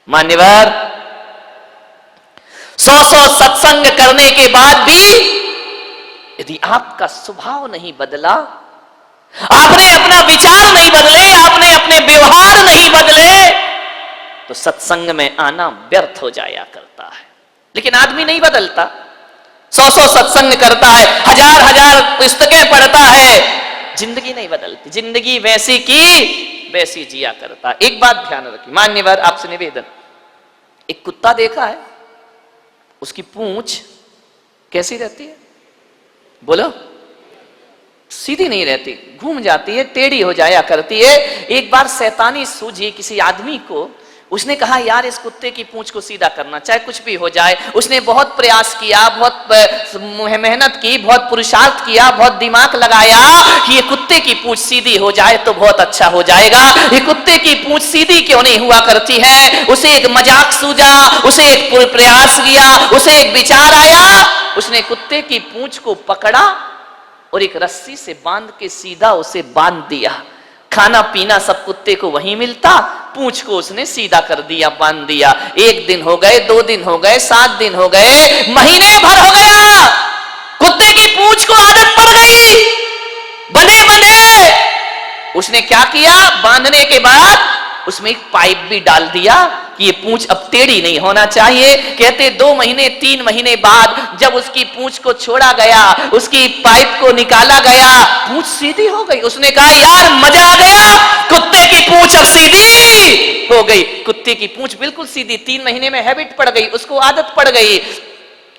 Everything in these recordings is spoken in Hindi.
मान्यवर, 100 सत्संग करने के बाद भी यदि आपका स्वभाव नहीं बदला, आपने अपना विचार नहीं बदले, आपने अपने व्यवहार नहीं बदले, तो सत्संग में आना व्यर्थ हो जाया करता है। लेकिन आदमी नहीं बदलता, 100 सत्संग करता है, हजार पुस्तकें पढ़ता है, जिंदगी नहीं बदलती, जिंदगी वैसी की वैसी जिया करता है। एक बात ध्यान रखिए मान्यवर, आपसे निवेदन, एक कुत्ता देखा है, उसकी पूंछ कैसी रहती है? बोलो, सीधी नहीं रहती, घूम जाती है, टेढ़ी हो जाया करती है। एक बार शैतानी सूझी किसी आदमी को, उसने कहा यार इस कुत्ते की पूंछ को सीधा करना, चाहे कुछ भी हो जाए। उसने बहुत प्रयास किया, बहुत मेहनत की, बहुत पुरुषार्थ किया, बहुत दिमाग लगाया कि ये कुत्ते की पूंछ सीधी हो जाए तो बहुत अच्छा हो जाएगा। ये कुत्ते की पूंछ सीधी क्यों नहीं हुआ करती है? उसे एक मजाक सूझा, उसे एक प्रयास किया, उसे एक विचार आया, उसने कुत्ते की पूंछ को पकड़ा और एक रस्सी से बांध के सीधा उसे बांध दिया। खाना पीना सब कुत्ते को वहीं मिलता, पूंछ को उसने सीधा कर दिया, बांध दिया। 1 दिन हो गए, 2 दिन हो गए, 7 दिन हो गए, महीने भर हो गया, कुत्ते की पूंछ को आदत पड़ गई, बने बने उसने क्या किया, बांधने के बाद उसमें एक पाइप भी डाल दिया कि ये पूंछ अब टेढ़ी नहीं होना चाहिए। कहते 2 महीने 3 महीने बाद जब उसकी पूंछ को छोड़ा गया, उसकी पाइप को निकाला गया, पूंछ सीधी हो गई। उसने कहा यार मजा आ गया, कुत्ते की पूंछ अब सीधी हो गई। कुत्ते की पूंछ बिल्कुल सीधी, 3 महीने में हैबिट पड़ गई, उसको आदत पड़ गई।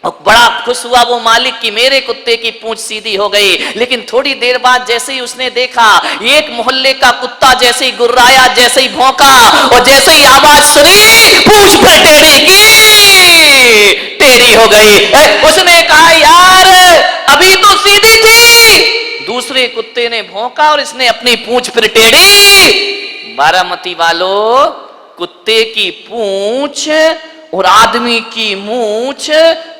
और बड़ा खुश हुआ वो मालिक कि मेरे कुत्ते की पूंछ सीधी हो गई। लेकिन थोड़ी देर बाद जैसे ही उसने देखा एक मोहल्ले का कुत्ता जैसे ही गुर्राया, जैसे ही भौंका और जैसे ही आवाज सुनी, पूंछ फिर टेढ़ी की टेढ़ी हो गई। उसने कहा यार अभी तो सीधी थी। दूसरे कुत्ते ने भौंका और इसने अपनी पूंछ फिर टेढ़ी। बारामती वालों, कुत्ते की पूंछ और आदमी की मूंछ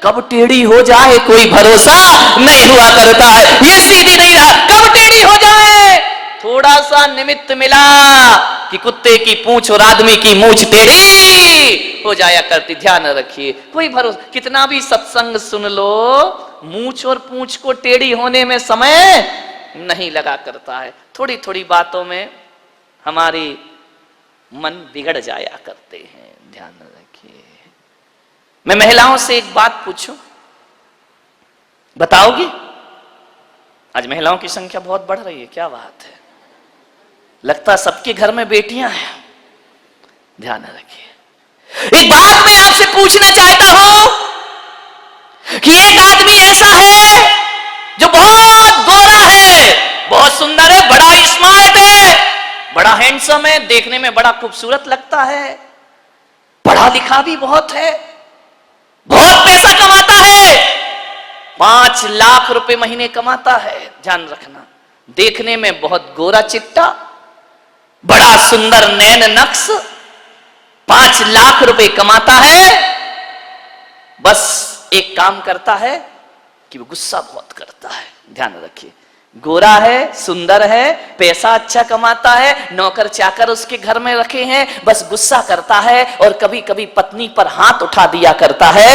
कब टेढ़ी हो जाए कोई भरोसा नहीं हुआ करता है। ये सीधी नहीं रहा, कब टेढ़ी हो जाए थोड़ा सा निमित्त मिला कि कुत्ते की पूंछ और आदमी की मूंछ टेढ़ी हो जाया करती। ध्यान रखिए, कोई भरोसा, कितना भी सत्संग सुन लो, मूंछ और पूंछ को टेढ़ी होने में समय नहीं लगा करता है। थोड़ी थोड़ी बातों में हमारी मन बिगड़ जाया करते हैं। ध्यान रखिए। मैं महिलाओं से एक बात पूछूं, बताओगी? आज महिलाओं की संख्या बहुत बढ़ रही है, क्या बात है, लगता सबके घर में बेटियां हैं। ध्यान रखिए। एक बात मैं आपसे पूछना चाहता हूं कि एक आदमी ऐसा है जो बहुत गोरा है, बहुत सुंदर है, बड़ा स्मार्ट है, बड़ा हैंडसम है, देखने में बड़ा खूबसूरत लगता है, पढ़ा लिखा भी बहुत है, बहुत पैसा कमाता है, 5 लाख रुपए महीने कमाता है। ध्यान रखना, देखने में बहुत गोरा चिट्टा, बड़ा सुंदर नैन नक्श, 5 लाख रुपए कमाता है। बस एक काम करता है कि वो गुस्सा बहुत करता है। ध्यान रखिए, गोरा है, सुंदर है, पैसा अच्छा कमाता है, नौकर चाकर उसके घर में रखे हैं, बस गुस्सा करता है और कभी कभी पत्नी पर हाथ उठा दिया करता है।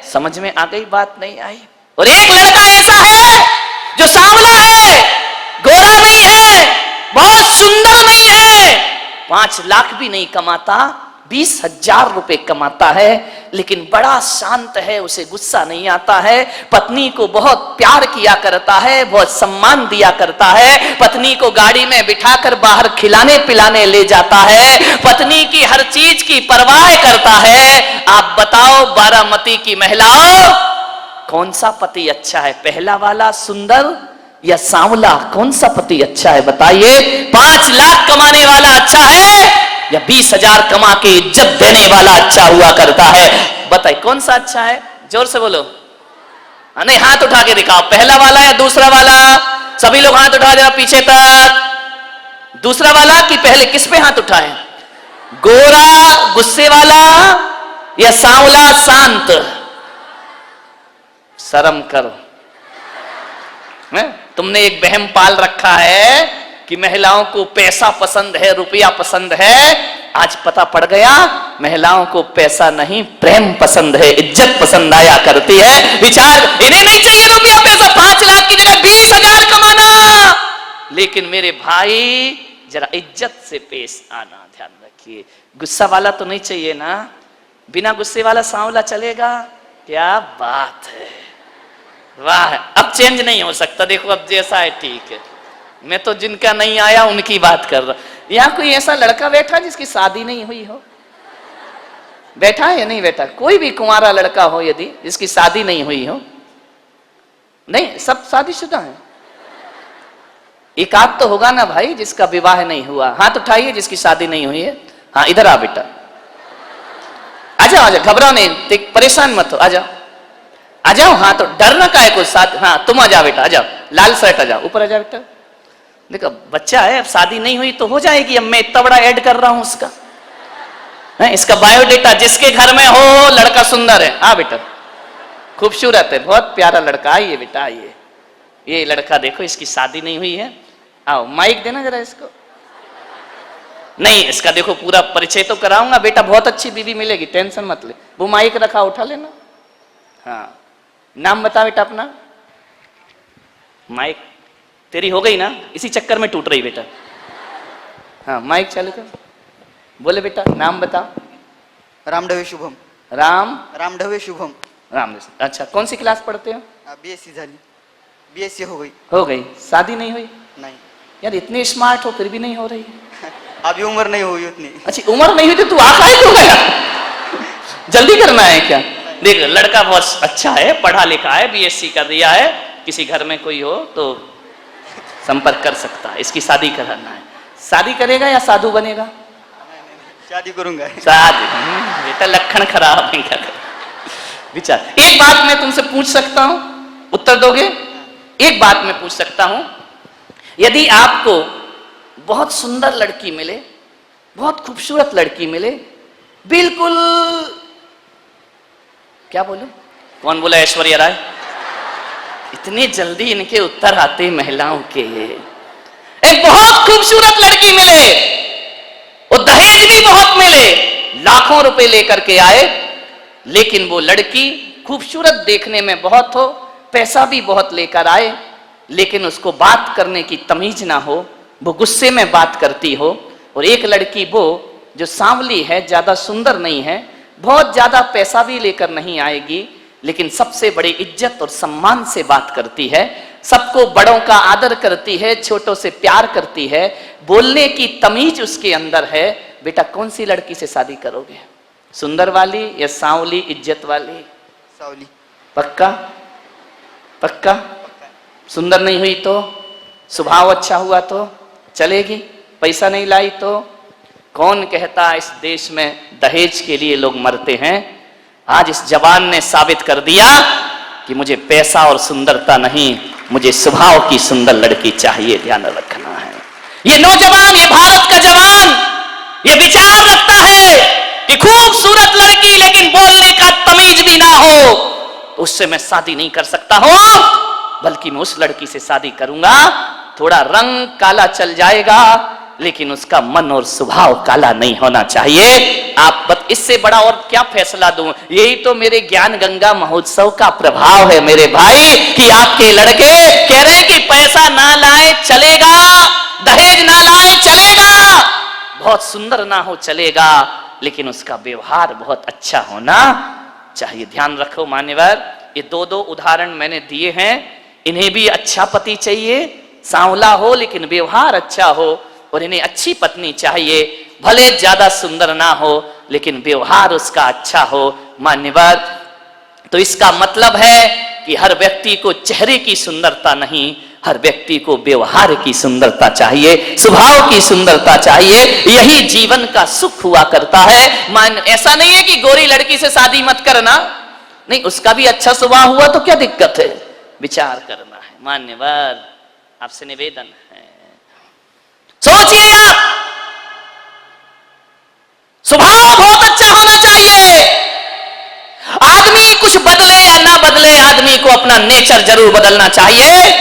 समझ में आ गई बात? नहीं आई? और एक लड़का ऐसा है जो सांवला है, गोरा नहीं है, बहुत सुंदर नहीं है, 5 लाख भी नहीं कमाता, 20,000 रुपए कमाता है, लेकिन बड़ा शांत है, उसे गुस्सा नहीं आता है, पत्नी को बहुत प्यार किया करता है, बहुत सम्मान दिया करता है, पत्नी को गाड़ी में बिठाकर बाहर खिलाने पिलाने ले जाता है, पत्नी की हर चीज की परवाह करता है। आप बताओ बारामती की महिलाओं, कौन सा पति अच्छा है? पहला वाला सुंदर या सांवला? कौन सा पति अच्छा है बताइए? 5 लाख कमाने वाला अच्छा है या 20,000 कमा के इज्जत देने वाला अच्छा हुआ करता है? बताइए कौन सा अच्छा है? जोर से बोलो। नहीं, हाथ उठा के दिखाओ, पहला वाला या दूसरा वाला? सभी लोग हाथ उठा जरा पीछे तक। दूसरा वाला कि पहले? किस पे हाथ उठाए? गोरा गुस्से वाला या सांवला शांत? शर्म करो। तुमने एक वहम पाल रखा है कि महिलाओं को पैसा पसंद है, रुपया पसंद है। आज पता पड़ गया महिलाओं को पैसा नहीं, प्रेम पसंद है, इज्जत पसंद आया करती है। विचार, इन्हें नहीं चाहिए रुपया पैसा, 5 लाख की जगह 20,000 कमाना, लेकिन मेरे भाई जरा इज्जत से पेश आना। ध्यान रखिए, गुस्सा वाला तो नहीं चाहिए ना, बिना गुस्से वाला सांवला चलेगा? क्या बात है, वाह। अब चेंज नहीं हो सकता, देखो अब जैसा है ठीक है। मैं तो जिनका नहीं आया उनकी बात कर रहा। यहां कोई ऐसा लड़का बैठा जिसकी शादी नहीं हुई हो? बैठा है या नहीं बैठा? कोई भी कुंवारा लड़का हो यदि जिसकी शादी नहीं हुई हो? नहीं, सब शादीशुदा हैं। एक आध तो होगा ना भाई जिसका विवाह नहीं हुआ। हाथ उठाइए जिसकी शादी नहीं हुई है। हाँ, इधर आ बेटा, आजाओ आजाओ, घबराओ नहीं, परेशान मत हो, आजाओ आ जाओ। हाँ, तो डरना का है कुछ साथ। हाँ, तुम आ जाओ बेटा, आ जाओ, लाल शर्ट आ जाओ, ऊपर आ जाओ बेटा। देखो बच्चा है, अब शादी नहीं हुई तो हो जाएगी। अब मैं इतना बड़ा ऐड कर रहा हूं उसका है, इसका बायोडेटा। जिसके घर में हो लड़का सुंदर है, हाँ बेटा, खूबसूरत है, बहुत प्यारा लड़का, आइए बेटा आइए। ये लड़का देखो, इसकी शादी नहीं हुई है। आओ, माइक देना जरा इसको। नहीं, इसका देखो पूरा परिचय तो कराऊंगा बेटा, बहुत अच्छी बीवी मिलेगी, टेंशन मत ले। वो माइक रखा, उठा लेना। हाँ, नाम बता बेटा अपना। माइक तेरी हो गई ना, इसी चक्कर में टूट रही बेटा। हाँ, माइक चालू कर, बोले बेटा नाम बता। रामढवे शुभम। रामढवे शुभम। राम, अच्छा कौन सी क्लास पढ़ते हो? बीएससी झाली, बीएससी हो गई। शादी नहीं हुई? नहीं। यार इतने स्मार्ट हो फिर भी नहीं हो रही? अभी उम्र नहीं हुई उतनी। अच्छा, उम्र नहीं हुई तो तू आखा है क्यों गया? जल्दी करना है क्या? देख, लड़का बहुत अच्छा है, पढ़ा लिखा है, बीएससी कर दिया है। किसी घर में कोई हो तो संपर्क कर सकता है, इसकी शादी कराना है। शादी करेगा या साधु बनेगा? शादी करूंगा। शादी बेटा, लक्षण खराब है क्या? विचार, एक बात मैं तुमसे पूछ सकता हूं, उत्तर दोगे? एक बात मैं पूछ सकता हूं, यदि आपको बहुत सुंदर लड़की मिले, बहुत खूबसूरत लड़की मिले, बिल्कुल, क्या बोलूं, कौन बोला? ऐश्वर्या राय। इतनी जल्दी इनके उत्तर आते महिलाओं के। एक बहुत खूबसूरत लड़की मिले, और दहेज भी बहुत मिले, लाखों रुपए लेकर के आए, लेकिन वो लड़की खूबसूरत देखने में बहुत हो, पैसा भी बहुत लेकर आए, लेकिन उसको बात करने की तमीज ना हो, वो गुस्से में बात करती हो। और एक लड़की वो जो सांवली है, ज्यादा सुंदर नहीं है, बहुत ज्यादा पैसा भी लेकर नहीं आएगी, लेकिन सबसे बड़ी इज्जत और सम्मान से बात करती है, सबको बड़ों का आदर करती है, छोटों से प्यार करती है, बोलने की तमीज उसके अंदर है। बेटा कौन सी लड़की से शादी करोगे? सुंदर वाली या सांवली इज्जत वाली? सांवली। पक्का? पक्का? सुंदर नहीं हुई तो? स्वभाव अच्छा हुआ तो चलेगी? पैसा नहीं लाई तो? कौन कहता इस देश में दहेज के लिए लोग मरते हैं? आज इस जवान ने साबित कर दिया कि मुझे पैसा और सुंदरता नहीं, मुझे स्वभाव की सुंदर लड़की चाहिए। ध्यान रखना है, ये नौजवान, ये भारत का जवान, ये विचार रखता है कि खूबसूरत लड़की लेकिन बोलने का तमीज भी ना हो तो उससे मैं शादी नहीं कर सकता हूं, बल्कि मैं उस लड़की से शादी करूंगा, थोड़ा रंग काला चल जाएगा लेकिन उसका मन और स्वभाव काला नहीं होना चाहिए। आप इससे बड़ा और क्या फैसला दूं? यही तो मेरे ज्ञान गंगा महोत्सव का प्रभाव है मेरे भाई, कि आपके लड़के कह रहे हैं कि पैसा ना लाए चलेगा, दहेज ना लाए चलेगा, बहुत सुंदर ना हो चलेगा, लेकिन उसका व्यवहार बहुत अच्छा होना चाहिए। ध्यान रखो मान्यवर, ये दो उदाहरण मैंने दिए हैं, इन्हें भी अच्छा पति चाहिए, सांवला हो लेकिन व्यवहार अच्छा हो, और इन्हें अच्छी पत्नी चाहिए, भले ज्यादा सुंदर ना हो लेकिन व्यवहार उसका अच्छा हो। मान्यवर, तो इसका मतलब है कि हर व्यक्ति को चेहरे की सुंदरता नहीं, हर व्यक्ति को व्यवहार की सुंदरता चाहिए, स्वभाव की सुंदरता चाहिए, यही जीवन का सुख हुआ करता है। ऐसा नहीं है कि गोरी लड़की से शादी मत करना, नहीं, उसका भी अच्छा स्वभाव हुआ तो क्या दिक्कत है, विचार करना है। मान्यवर, आपसे निवेदन है, सोचिए आप, स्वभाव बहुत अच्छा होना चाहिए। आदमी कुछ बदले या ना बदले, आदमी को अपना नेचर जरूर बदलना चाहिए।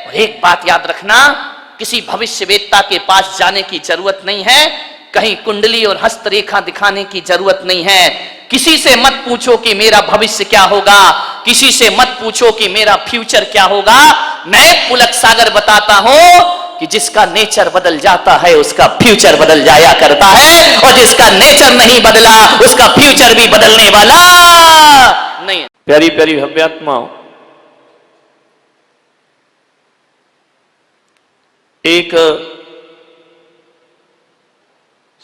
और एक बात याद रखना, किसी भविष्यवेत्ता के पास जाने की जरूरत नहीं है, कहीं कुंडली और हस्तरेखा दिखाने की जरूरत नहीं है। किसी से मत पूछो कि मेरा भविष्य क्या होगा, किसी से मत पूछो कि मेरा फ्यूचर क्या होगा। मैं पुलक सागर बताता हूं कि जिसका नेचर बदल जाता है उसका फ्यूचर बदल जाया करता है, और जिसका नेचर नहीं बदला उसका फ्यूचर भी बदलने वाला नहीं है। प्यारी प्यारी भव्यात्माओं, एक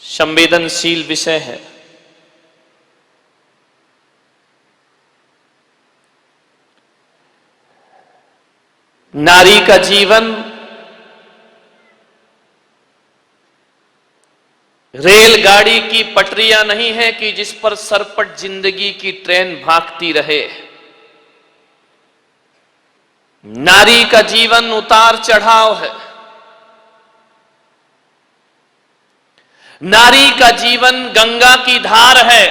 संवेदनशील विषय है। नारी का जीवन रेलगाड़ी की पटरियां नहीं है कि जिस पर सरपट जिंदगी की ट्रेन भागती रहे। नारी का जीवन उतार चढ़ाव है। नारी का जीवन गंगा की धार है।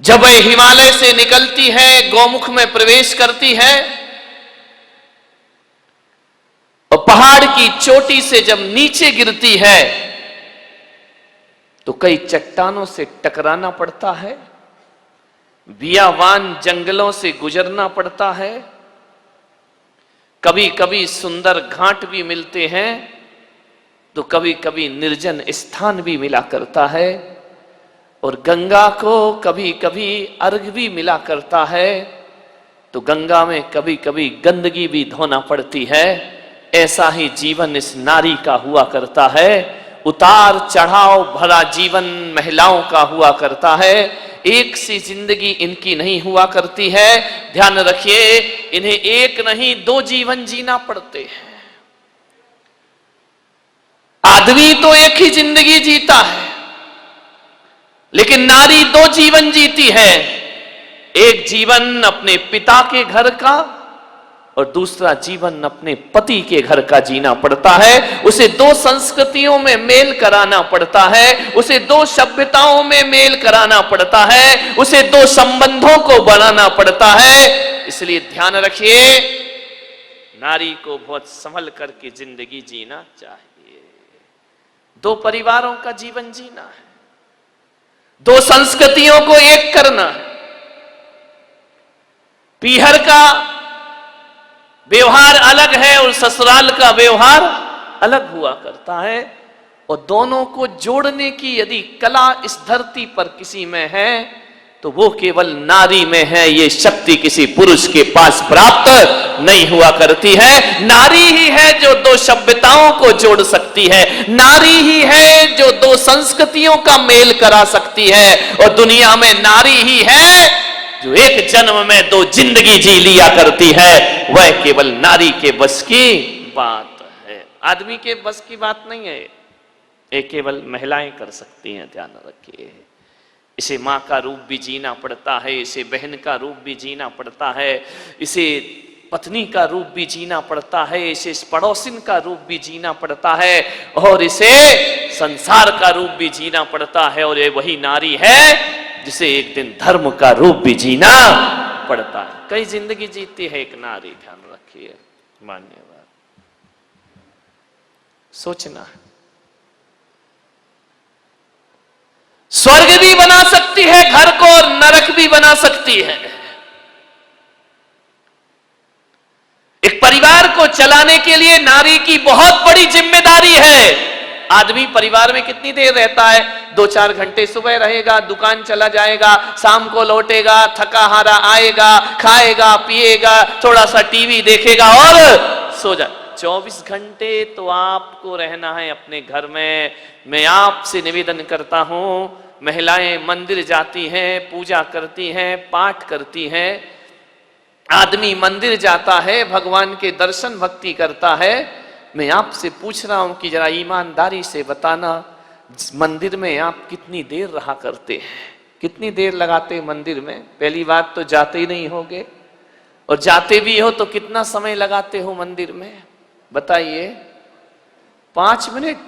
जब वह हिमालय से निकलती है, गौमुख में प्रवेश करती है, और पहाड़ की चोटी से जब नीचे गिरती है तो कई चट्टानों से टकराना पड़ता है, बियावान जंगलों से गुजरना पड़ता है, कभी कभी सुंदर घाट भी मिलते हैं तो कभी कभी निर्जन स्थान भी मिला करता है, और गंगा को कभी कभी अर्घ भी मिला करता है, तो गंगा में कभी कभी गंदगी भी धोना पड़ती है। ऐसा ही जीवन इस नारी का हुआ करता है। उतार चढ़ाव भरा जीवन महिलाओं का हुआ करता है। एक सी जिंदगी इनकी नहीं हुआ करती है। ध्यान रखिए, इन्हें एक नहीं दो जीवन जीना पड़ते हैं। आदमी तो एक ही जिंदगी जीता है, लेकिन नारी दो जीवन जीती है। एक जीवन अपने पिता के घर का और दूसरा जीवन अपने पति के घर का जीना पड़ता है। उसे दो संस्कृतियों में मेल कराना पड़ता है, उसे दो सभ्यताओं में मेल कराना पड़ता है, उसे दो संबंधों को बनाना पड़ता है। इसलिए ध्यान रखिए, नारी को बहुत संभल करके जिंदगी जीना चाहिए। दो परिवारों का जीवन जीना है, दो संस्कृतियों को एक करना है। पीहर का व्यवहार अलग है और ससुराल का व्यवहार अलग हुआ करता है, और दोनों को जोड़ने की यदि कला इस धरती पर किसी में है तो वो केवल नारी में है। ये शक्ति किसी पुरुष के पास प्राप्त नहीं हुआ करती है। नारी ही है जो दो सभ्यताओं को जोड़ सकती है, नारी ही है जो दो संस्कृतियों का मेल करा सकती है, और दुनिया में नारी ही है जो एक जन्म में दो जिंदगी जी लिया करती है। वह केवल नारी के बस की बात है, आदमी के बस की बात नहीं है। ये केवल महिलाएं कर सकती हैं, ध्यान रखिए। इसे मां का रूप भी जीना पड़ता है, इसे बहन का रूप भी जीना पड़ता है, इसे पत्नी का रूप भी जीना पड़ता है, इसे पड़ोसिन का रूप भी जीना पड़ता है, और इसे संसार का रूप भी जीना पड़ता है। और ये वही नारी है जिसे एक दिन धर्म का रूप भी जीना पड़ता है। कई जिंदगी जीती है एक नारी, ध्यान रखिए। मान्यवर सोचना, स्वर्ग भी बना सकती है घर को और नरक भी बना सकती है। एक परिवार को चलाने के लिए नारी की बहुत बड़ी जिम्मेदारी है। आदमी परिवार में कितनी देर रहता है? 2-4 घंटे सुबह रहेगा, दुकान चला जाएगा, शाम को लौटेगा, थका हारा आएगा, खाएगा पिएगा, थोड़ा सा टीवी देखेगा और सो जा। 24 घंटे तो आपको रहना है अपने घर में। मैं आपसे निवेदन करता हूं, महिलाएं मंदिर जाती हैं, पूजा करती हैं, पाठ करती हैं, आदमी मंदिर जाता है, भगवान के दर्शन भक्ति करता है। मैं आपसे पूछ रहा हूं कि जरा ईमानदारी से बताना, मंदिर में आप कितनी देर रहा करते हैं? कितनी देर लगाते मंदिर में? पहली बात तो जाते ही नहीं होगे, और जाते भी हो तो कितना समय लगाते हो मंदिर में? बताइए। 5 मिनट?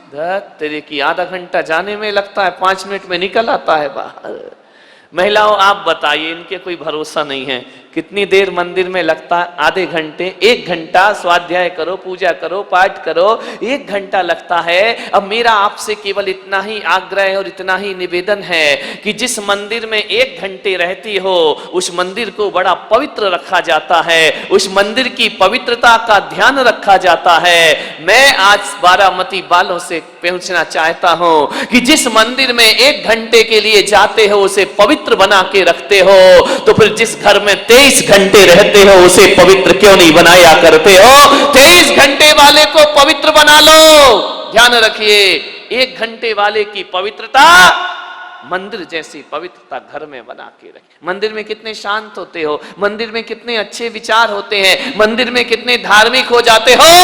तेरे की आधा घंटा जाने में लगता है, 5 मिनट में निकल आता है बाहर। महिलाओं आप बताइए, इनके कोई भरोसा नहीं है, कितनी देर मंदिर में लगता है? आधे घंटे, 1 घंटा स्वाध्याय करो, पूजा करो, पाठ करो, 1 घंटा लगता है। अब मेरा आपसे केवल इतना ही आग्रह और इतना ही निवेदन है कि जिस मंदिर में 1 घंटे रहती हो उस मंदिर को बड़ा पवित्र रखा जाता है, उस मंदिर की पवित्रता का ध्यान रखा जाता है। मैं आज बारामती वालों से पूछना चाहता हूं कि जिस मंदिर में 1 घंटे के लिए जाते हो उसे पवित्र बना के रखते हो, तो फिर जिस घर में 23 घंटे रहते हो उसे पवित्र क्यों नहीं बनाया करते हो? 23 घंटे वाले को पवित्र बना लो। ध्यान रखिए, 1 घंटे वाले की पवित्रता मंदिर जैसी पवित्रता घर में बना के रखे। मंदिर में कितने शांत होते हो, मंदिर में कितने अच्छे विचार होते हैं, मंदिर में कितने धार्मिक हो जाते हो।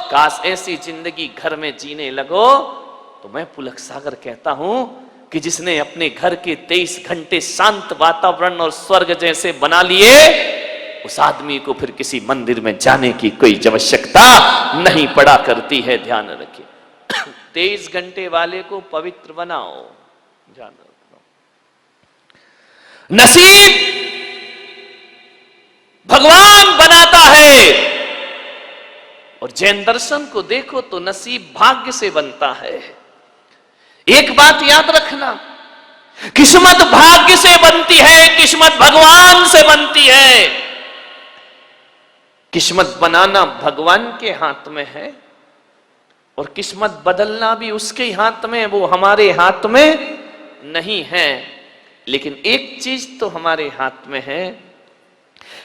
काश ऐसी जिंदगी घर में जीने लगो। तो मैं पुलक सागर कहता हूं कि जिसने अपने घर के 23 घंटे शांत वातावरण और स्वर्ग जैसे बना लिए, उस आदमी को फिर किसी मंदिर में जाने की कोई आवश्यकता नहीं पड़ा करती है। ध्यान रखिए, 23 घंटे वाले को पवित्र बनाओ। ध्यान रखो, नसीब भगवान बनाता है। और जैन दर्शन को देखो तो नसीब भाग्य से बनता है। एक बात याद रखना, किस्मत भाग्य से बनती है, किस्मत भगवान से बनती है। किस्मत बनाना भगवान के हाथ में है और किस्मत बदलना भी उसके हाथ में, वो हमारे हाथ में नहीं है। लेकिन एक चीज तो हमारे हाथ में है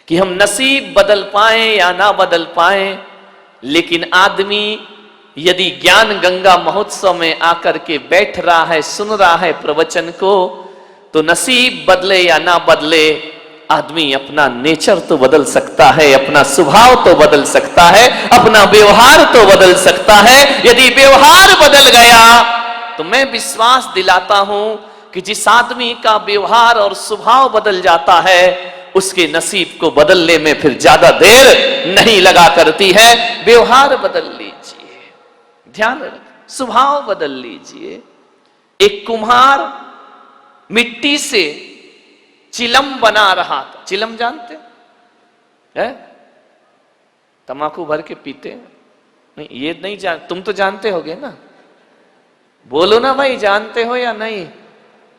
कि हम नसीब बदल पाए या ना बदल पाए, लेकिन आदमी यदि ज्ञान गंगा महोत्सव में आकर के बैठ रहा है, सुन रहा है प्रवचन को, तो नसीब बदले या ना बदले, आदमी अपना नेचर तो बदल सकता है, अपना स्वभाव तो बदल सकता है, अपना व्यवहार तो बदल सकता है। यदि व्यवहार बदल गया तो मैं विश्वास दिलाता हूं कि जिस आदमी का व्यवहार और स्वभाव बदल जाता है उसके नसीब को बदलने में फिर ज्यादा देर नहीं लगा करती है। व्यवहार बदल लीजिए, ध्यान रख, स्वभाव बदल लीजिए। एक कुम्हार मिट्टी से चिलम बना रहा था। चिलम जानते हैं? तमाकू भर के पीते हैं? नहीं, ये नहीं जान, तुम तो जानते होगे ना, बोलो ना भाई, जानते हो या नहीं?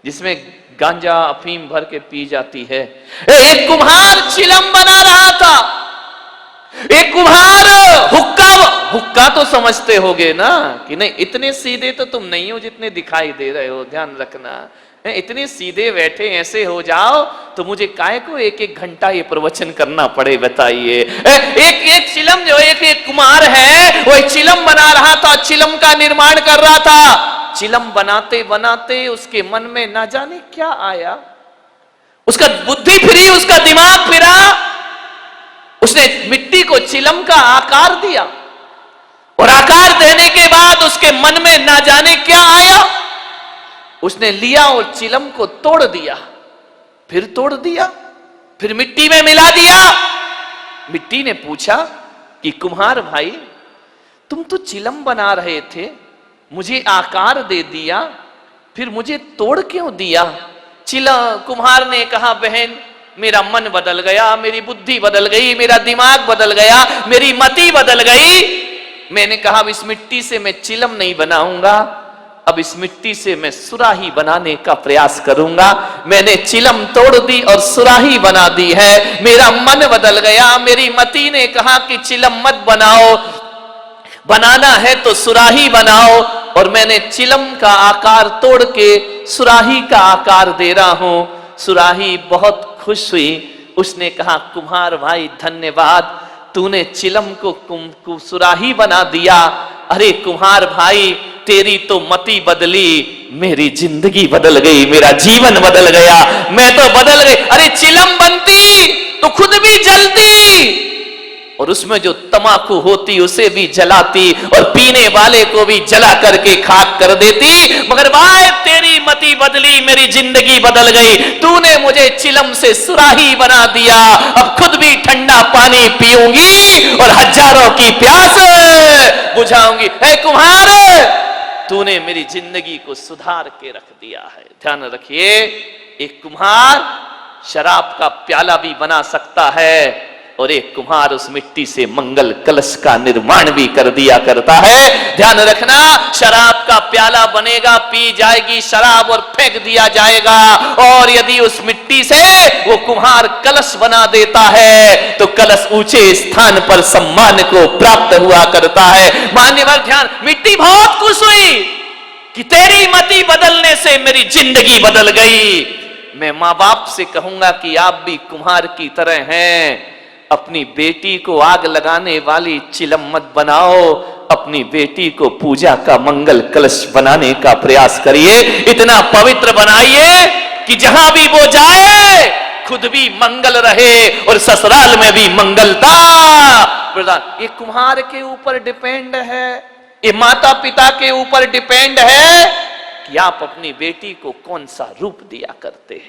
जिसमें गांजा अफीम भर के पी जाती है। एक कुम्हार चिलम बना रहा था। एक कुम्हार हुक्का तो समझते होगे ना कि नहीं, इतने सीधे तो तुम नहीं हो जितने दिखाई दे रहे हो। ध्यान रखना, इतने सीधे बैठे ऐसे हो जाओ तो मुझे काहे को 1-1 घंटा ये प्रवचन करना पड़े, बताइए। एक चिलम जो एक कुम्हार है वो चिलम बना रहा था, चिलम का निर्माण कर रहा था। चिलम बनाते बनाते उसके मन में ना जाने क्या आया, उसका बुद्धि फिरी, उसका दिमाग फिरा। उसने मिट्टी को चिलम का आकार दिया और आकार देने के बाद उसके मन में ना जाने क्या आया, उसने लिया और चिलम को तोड़ दिया, फिर तोड़ दिया, फिर मिट्टी में मिला दिया। मिट्टी ने पूछा कि कुम्हार भाई, तुम तो चिलम बना रहे थे, मुझे आकार दे दिया, फिर मुझे तोड़ क्यों दिया? कुम्हार ने कहा, बहन मेरा मन बदल गया, मेरी बुद्धि बदल गई, मेरा दिमाग बदल गया, मेरी मति बदल गई। मैंने कहा अब इस मिट्टी से मैं चिलम नहीं बनाऊंगा, अब इस मिट्टी से मैं सुराही बनाने का प्रयास करूंगा। मैंने चिलम तोड़ दी और सुराही बना दी है। मेरा मन बदल गया, मेरी मति ने कहा कि चिलम मत बनाओ, बनाना है तो सुराही बनाओ, और मैंने चिलम का आकार तोड़ के सुराही का आकार दे रहा हूं। सुराही बहुत खुश हुई, उसने कहा कुम्हार भाई धन्यवाद, तूने चिलम को सुराही बना दिया। अरे कुम्हार भाई, तेरी तो मति बदली, मेरी जिंदगी बदल गई, मेरा जीवन बदल गया, मैं तो बदल गई। अरे चिलम बनती तो खुद भी जलती और उसमें जो तमाकू होती उसे भी जलाती और पीने वाले को भी जला करके खाक कर देती। मगर भाई तेरी मति बदली, मेरी जिंदगी बदल गई, तूने मुझे चिलम से सुराही बना दिया, अब खुद भी ठंडा पानी पीऊंगी और हजारों की प्यास बुझाऊंगी। ऐ कुम्हार, तूने मेरी जिंदगी को सुधार के रख दिया है। ध्यान रखिए, एक कुम्हार शराब का प्याला भी बना सकता है और एक कुम्हार उस मिट्टी से मंगल कलश का निर्माण भी कर दिया करता है। ध्यान रखना, शराब का प्याला बनेगा, पी जाएगी शराब और फेंक दिया जाएगा, और यदि उस मिट्टी से वो कुम्हार कलश बना देता है तो कलश ऊंचे स्थान पर सम्मान को प्राप्त हुआ करता है। मान्यवर ध्यान, मिट्टी बहुत खुश हुई कि तेरी मति बदलने से मेरी जिंदगी बदल गई। मैं मां बाप से कहूंगा कि आप भी कुम्हार की तरह हैं, अपनी बेटी को आग लगाने वाली चिलम मत बनाओ, अपनी बेटी को पूजा का मंगल कलश बनाने का प्रयास करिए, इतना पवित्र बनाइए कि जहां भी वो जाए खुद भी मंगल रहे और ससुराल में भी मंगलता प्रदान। ये कुम्हार के ऊपर डिपेंड है, ये माता पिता के ऊपर डिपेंड है कि आप अपनी बेटी को कौन सा रूप दिया करते हैं।